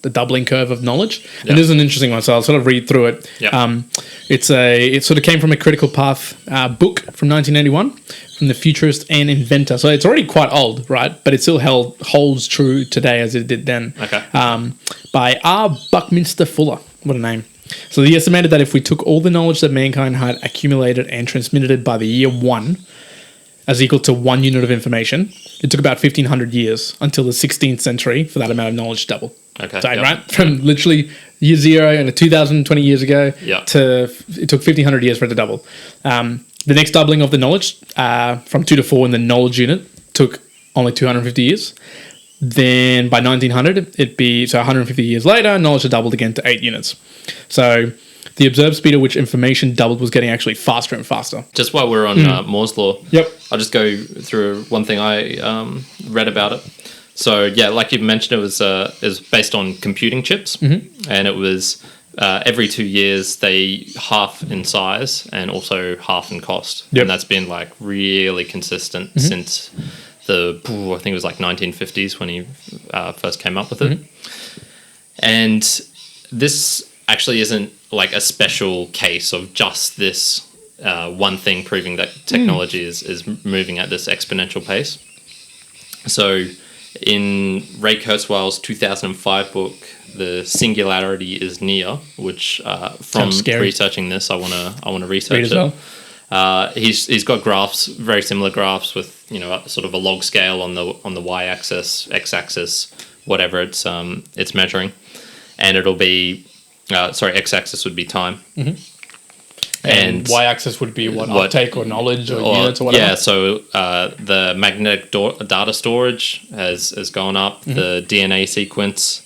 the doubling curve of knowledge. And this is an interesting one, so I'll sort of read through it. It sort of came from a Critical Path book from 1981 from the futurist and inventor. So it's already quite old, right? But it still holds true today as it did then. By R. Buckminster Fuller. What a name. So he estimated that if we took all the knowledge that mankind had accumulated and transmitted it by the year 1 as equal to 1 unit of information, it took about 1,500 years until the 16th century for that amount of knowledge to double. Right? From literally year 0 and 2,020 years ago to it took 1,500 years for it to double. The next doubling of the knowledge from 2 to 4 in the knowledge unit took only 250 years. Then by 1900, it'd be, so 150 years later, knowledge had doubled again to 8 units. So the observed speed at which information doubled was getting actually faster and faster. Just while we're on Moore's Law, I'll just go through one thing I read about it. So yeah, like you mentioned, it was based on computing chips, and it was every 2 years they half in size and also half in cost, and that's been like really consistent since I think it was like 1950s when he first came up with it. And this actually isn't like a special case of just this one thing proving that technology is moving at this exponential pace. So in Ray Kurzweil's 2005 book, The Singularity is Near, which from researching this, I want to research it. He's got graphs, very similar graphs with sort of a log scale on the y-axis, x-axis, whatever it's measuring, and it'll be x-axis would be time, and y-axis would be what uptake or knowledge or units or whatever. Yeah, so the magnetic data storage has gone up. The DNA sequence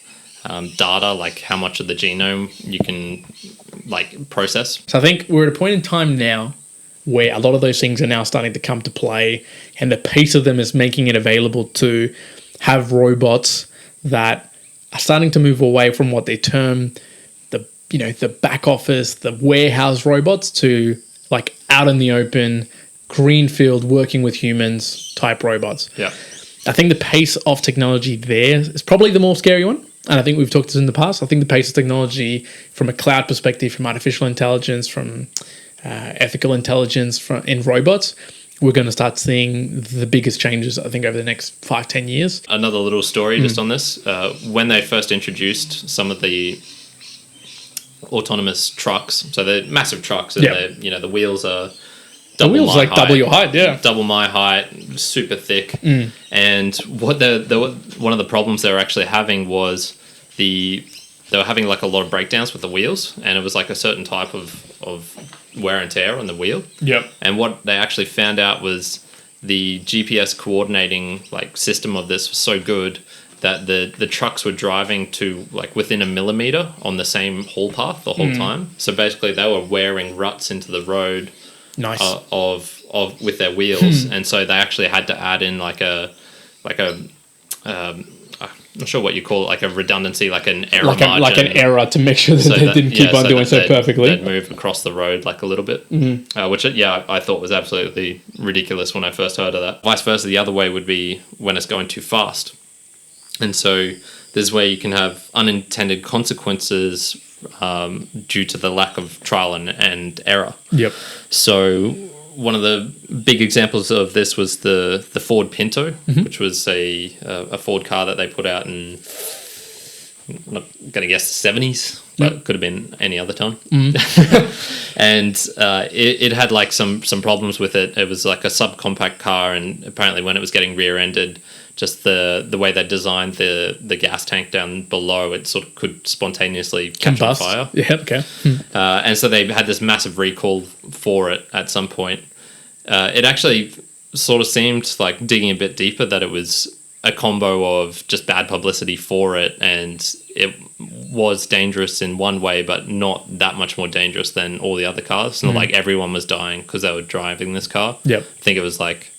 data, like how much of the genome you can like process. So I think we're at a point in time now where a lot of those things are now starting to come to play, and the pace of them is making it available to have robots that are starting to move away from what they term the back office, the warehouse robots, to like out in the open, greenfield, working with humans type robots. Yeah. I think the pace of technology there is probably the more scary one. And I think we've talked this in the past. I think the pace of technology from a cloud perspective, from artificial intelligence, from ethical intelligence in robots, we're going to start seeing the biggest changes, I think, over the next 5-10 years. Another little story just on this. When they first introduced some of the autonomous trucks, so they're massive trucks, and the wheels are double your height, double my height, super thick. And what one of the problems they were actually having was they were having like a lot of breakdowns with the wheels, and it was like a certain type of wear and tear on the wheel. And what they actually found out was the GPS coordinating like system of this was so good that the trucks were driving to like within a millimeter on the same haul path the whole time. So basically they were wearing ruts into the road of with their wheels. And so they actually had to add in I'm not sure what you call it, like a redundancy, like an error margin. Like an error to make sure that they didn't keep on doing so perfectly. They'd move across the road like a little bit, which, I thought was absolutely ridiculous when I first heard of that. Vice versa, the other way would be when it's going too fast. And so this is where you can have unintended consequences due to the lack of trial and error. So one of the big examples of this was the Ford Pinto, which was a Ford car that they put out in, I'm not going to guess, the 70s, but it could have been any other time. And it had like some problems with it. It was like a subcompact car, and apparently when it was getting rear-ended, just the way they designed the gas tank down below, it sort of could spontaneously catch on fire. And so they had this massive recall for it at some point. It actually sort of seemed like digging a bit deeper that it was a combo of just bad publicity for it, and it was dangerous in one way, but not that much more dangerous than all the other cars. Not like everyone was dying because they were driving this car. I think it was like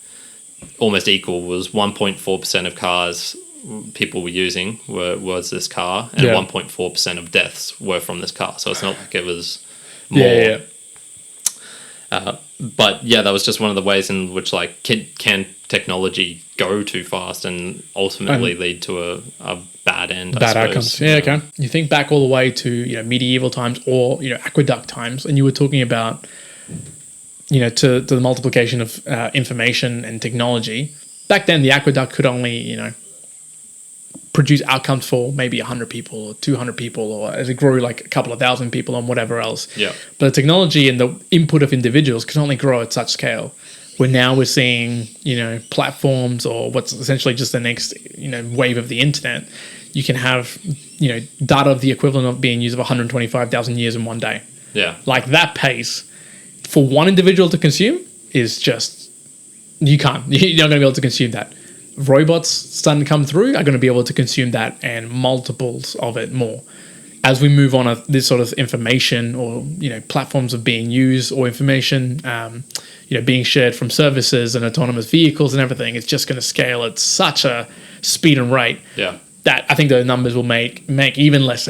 almost equal, was 1.4% of cars people were using was this car, and 1.4% of deaths were from this car. So it's not like it was more. But yeah, that was just one of the ways in which like can technology go too fast and ultimately lead to a bad end. Bad outcomes. Yeah, okay. You think back all the way to medieval times or aqueduct times, and you were talking about to the multiplication of information and technology. Back then, the aqueduct could only produce outcomes for maybe 100 people or 200 people, or as it grew like a couple of thousand people and whatever else. Yeah. But the technology and the input of individuals can only grow at such scale. Where now we're seeing, platforms or what's essentially just the next, wave of the internet. You can have, data of the equivalent of being used of 125,000 years in one day. Yeah. Like that pace for one individual to consume is just, you're not going to be able to consume that. Robots starting to come through are going to be able to consume that and multiples of it more. As we move on this sort of information or, platforms of being used or information, being shared from services and autonomous vehicles and everything, it's just going to scale at such a speed and rate Yeah. that I think the numbers will make even less sense.